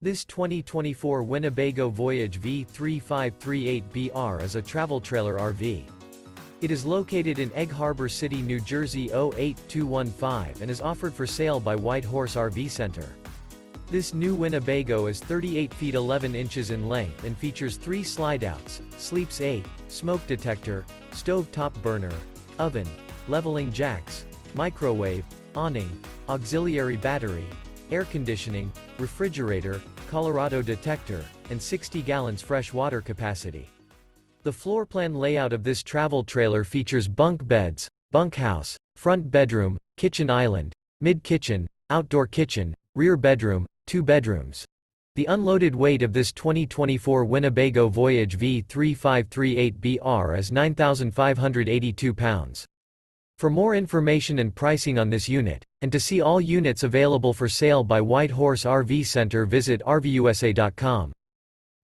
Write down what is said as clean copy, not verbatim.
This 2024 Winnebago Voyage V3538BR is a travel trailer RV. It is located in Egg Harbor City, New Jersey 08215 and is offered for sale by White Horse RV Center. This new Winnebago is 38 feet 11 inches in length and features 3 slideouts, sleeps 8, smoke detector, stove top burner, oven, leveling jacks, microwave, awning, auxiliary battery, air conditioning, refrigerator, Colorado Detector, and 60 gallons fresh water capacity. The floor plan layout of this travel trailer features bunk beds, bunkhouse, front bedroom, kitchen island, mid-kitchen, outdoor kitchen, rear bedroom, 2 bedrooms. The unloaded weight of this 2024 Winnebago Voyage V3538BR is 9,582 pounds. For more information and pricing on this unit, and to see all units available for sale by White Horse RV Center, visit RVUSA.com.